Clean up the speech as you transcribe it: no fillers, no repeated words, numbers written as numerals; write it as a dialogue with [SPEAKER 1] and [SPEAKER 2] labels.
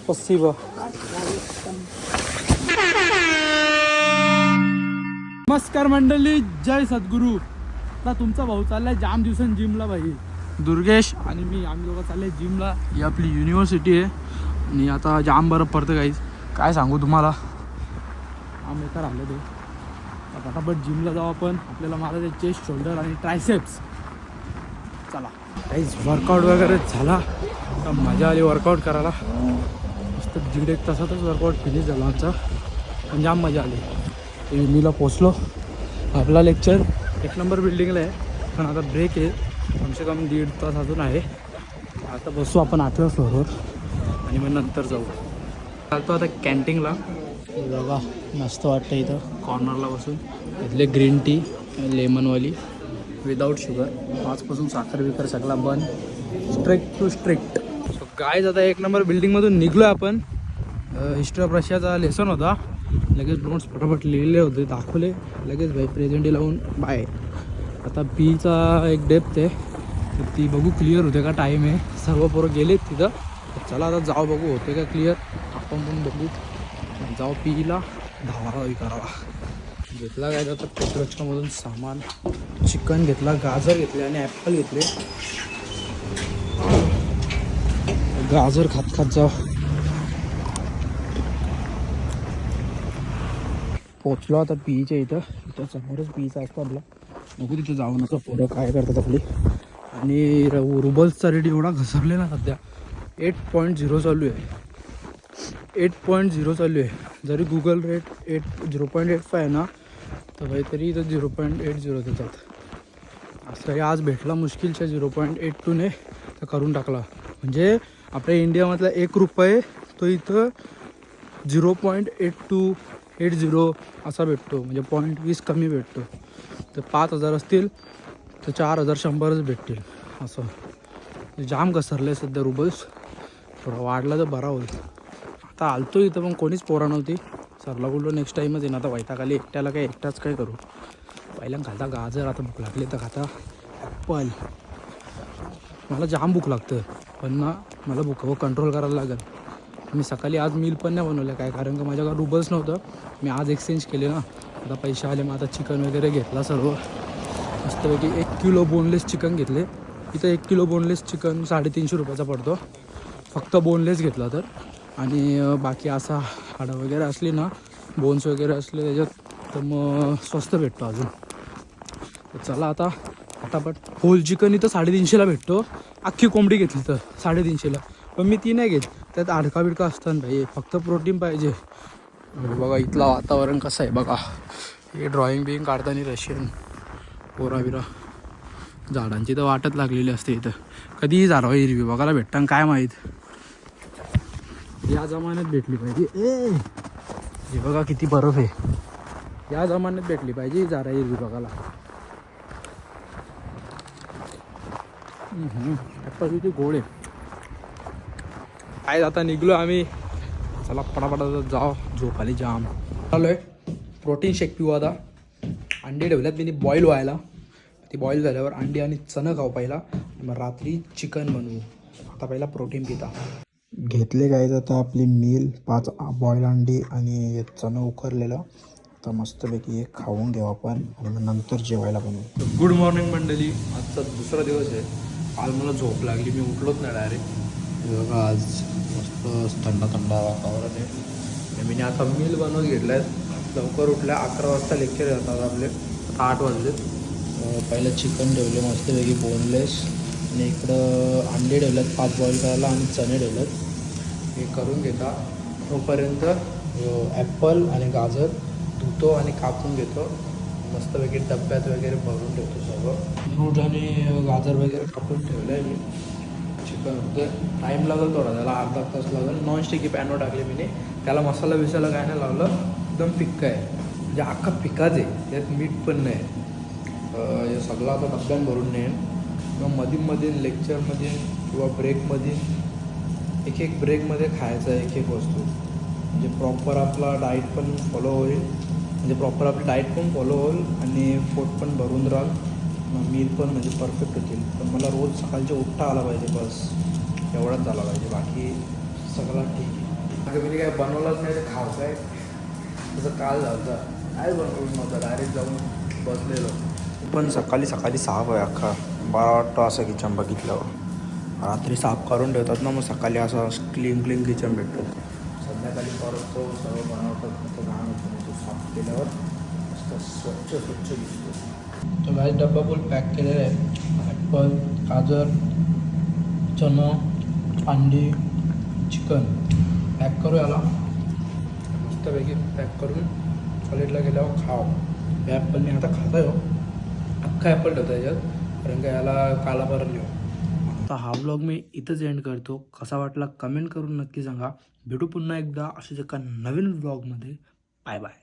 [SPEAKER 1] स्पसिबा. नमस्कार मंडळी, जय सद्गुरू. आता तुमचा भाऊ चाललाय जाम दिवसांनी जिमला. भाई दुर्गेश आणि मी आम्ही लोक चालले जिमला. ही आपली युनिव्हर्सिटी आहे आणि आता जाम बरं पडतं काहीच. काय सांगू तुम्हाला, आम्ही तर आलो ते फटाफट जिमला जाऊ आपण. आपल्याला मारायचं चेस्ट, शोल्डर आणि ट्रायसेप्स. चला काहीच वर्कआउट वगैरे झाला तर मजा आली वर्कआउट करायला. मस्त 1.5 तासातच वर्कआउट फिनिश झाला आमचा. पण जाम मजा आली. युनीला पोचलो. आपला लेक्चर 1 नंबर बिल्डिंगला आहे, पण आता ब्रेक आहे. कमसे कम 1.5 तास अजून आहे. आता बसू आपण 8व्या फ्लोअरवर आणि मग नंतर जाऊ. चालतो आता कॅन्टीनला. बघा मस्त वाटतं इथं कॉर्नरला बसून. इथले ग्रीन टी लेमनवाली विदाऊट शुगर. आजपासून साखर विकर सगळा बंद. Strict to strict. So guys आता 1 नंबर बिल्डिंगमधून निघलो आपण. हिस्ट्री ऑफ रशियाचा लेसन होता. लगेच नोट्स फटाफट लिहिले होते, दाखवले लगेच. भाई प्रेझेंटी लावून बाय. आता बीचा एक डेप्थ आहे तर ती बघू क्लिअर होते का. टाईम आहे, सर्व पोरं गेलेत तिथं. चला आता जाऊ बघू होते का क्लिअर. आपण पण बघू. जाऊ पीला धावारावी करावा. घेतला काय तर पेट्रोलच्यामधून सामान. चिकन घेतला, गाजर घेतले आणि ॲपल घेतले. गाजर खात खात जाऊ. पोचलो आता पीच्या इथं. इथं समोरच पीचा असतो आपला. नको तिथं जाऊ नका, पोरं काय करतात आपली. आणि रुबल्सचा रेट एवढा घसरले ना सध्या. 8.0 चालू आहे. 8.0 चालू आहे. जरी गुगल रेट 0.85 आहे ना, तर काहीतरी इथं 0.80 देतात. असं आज भेटला मुश्किलच्या 0.82ने तर करून टाकला. म्हणजे आपल्या इंडियामधला 1 रुपये तो इथं 0.8280 असा भेटतो. म्हणजे 0.20 कमी भेटतो. तर 5,000 असतील तर 4,100च भेटतील. असं जाम घसरलं सध्या रुबल्स. थोडा वाढला तर बरा होईल. आता आलतो इथं पण कोणीच पोरा नव्हती. सरला बोललो नेक्स्ट टाईमच येईन. आता वैताखाली एकट्याला काय, एकटाच काय करू. पहिल्यांदा खाता गाजर, आता भूक लागली तर खाता ॲपल. मला जाम भूक लागतं पण ना, मला भूक कंट्रोल करायला लागेल. मी सकाळी आज मील पण नाही बनवलं काय, कारण का माझ्याकडे रुबल्स नव्हतं. मी आज एक्सचेंज केले ना, आता पैसे आले. मग आता चिकन वगैरे घेतला सर्व मस्तपैकी. 1 किलो बोनलेस चिकन घेतले. इथं 1 किलो बोनलेस चिकन 350 रुपयाचा पडतो, फक्त बोनलेस घेतला तर. आणि बाकी असा हाडं वगैरे असली ना, बोन्स वगैरे असले त्याच्यात, तर मग स्वस्त भेटतो अजून. तर चला आता फटाफट. होल चिकन इथं 350ला भेटतो. अख्खी कोंबडी घेतली तर 350ला. पण मी ती नाही घेत, त्यात अडका बिडका असतात भाई. फक्त प्रोटीन पाहिजे. बघा इथलं वातावरण कसं आहे बघा. हे ड्रॉइंग बिईंग काढताना रशियन पोराबिरा. झाडांची तर वाटच लागलेली असते इथं. कधीही झाडावर हिरवी बघायला भेटतं काय माहीत. या जमान्यात भेटली पाहिजे. हे बघा किती बर्फ आहे. या जमान्यात भेटली पाहिजे झाडा हिरवी बघायला. ॲपल किती गोड आहे. काय आता निघलो आम्ही. चला पटापटा जाऊ. झोप आली जाम. चालू आहे प्रोटीन शेक पिऊ आता. अंडी ठेवल्यात मी बॉईल व्हायला. ती बॉईल झाल्यावर अंडी आणि चणं खाऊ पहिला, मग रात्री चिकन बनवू. आता पहिला प्रोटीन पिता घेतले. काय आता आपली मील 5 बॉईल अंडी आणि चणं उकरलेलं. तर मस्तपैकी एक खाऊन घेऊ आपण आणि मग नंतर जेवायला बनवू. गुड मॉर्निंग मंडळी. आजचा दुसरा दिवस आहे. आज मला झोप लागली, मी उठलोच नाही डायरेक्ट. बघा आज मस्त थंडा थंडा वातावरण आहे. मी आता मील बनवून घेतलं आहे. लवकर उठल्या. 11 वाजता लेक्चर येतात आपले. आता 8 वाजलेत. पहिलं चिकन ठेवले मस्तपैकी बोनलेस. आणि इकडं अंडे ठेवलेत 5 बॉईल करायला आणि चणे ठेवलेत. हे करून घेता तोपर्यंत ॲपल आणि गाजर धुतो आणि कापून घेतो. मस्तपैकी डब्यात वगैरे भरून ठेवतो सर्व. फ्रूट आणि गाजर वगैरे कापून ठेवलं आहे मी. चिकन होते. टाईम लागेल थोडा, त्याला अर्धा तास लागेल. नॉनस्टिकी पॅनवर टाकले मी. त्याला मसाला बिसाला काय नाही लावलं. एकदम फिक्का आहे, म्हणजे अख्खा फिकाच आहे. त्यात मीठ पण नाही. हे सगळं आता डब्यात भरून नेईन. मग मधीमध्ये लेक्चरमध्ये किंवा ब्रेकमध्ये एक ब्रेकमध्ये खायचं आहे एक वस्तू. म्हणजे प्रॉपर आपला डाईट पण फॉलो होईल. म्हणजे प्रॉपर आपली डाईट पण फॉलो होईल आणि पोट पण भरून राहील. मील पण म्हणजे परफेक्ट होतील. पण मला रोज सकाळचे उठता आला पाहिजे, बस एवढाच झाला पाहिजे. बाकी सगळं ठीक आहे. मी काय बनवलंच नाही तर खाऊ काय तसं काल झालं काय बनवलं नव्हतं डायरेक्ट जाऊन बसलेलो. पण सकाळी 6 आहे अख्खा बरा वाटतो असं किचन बघितल्यावर. रात्री साफ करून ठेवतात ना मग सकाळी असं क्लीन किचन भेटतो. संध्याकाळी परत तो सर्व बनवतात तो घाण होतो तो साफ केल्यावर मस्त स्वच्छ दिसतो. तो गाय डब्बा फुल पॅक केलेला आहे. ॲपल, गाजर, चणा, अंडी, चिकन पॅक करू याला मस्तपैकी पॅक करून कॉलेजला गेल्यावर खाव. या ॲपलने आता खाता येऊ अख्खा ॲपल ठेवतो याच्यात कारण का याला काला बरं लिहू. आता हा व्लॉग मी इथंच एंड करतो. कसा वाटला कमेंट करून नक्की सांगा. भेटू पुन्हा एकदा अशाच एका नवीन व्लॉगमध्ये. Bye bye.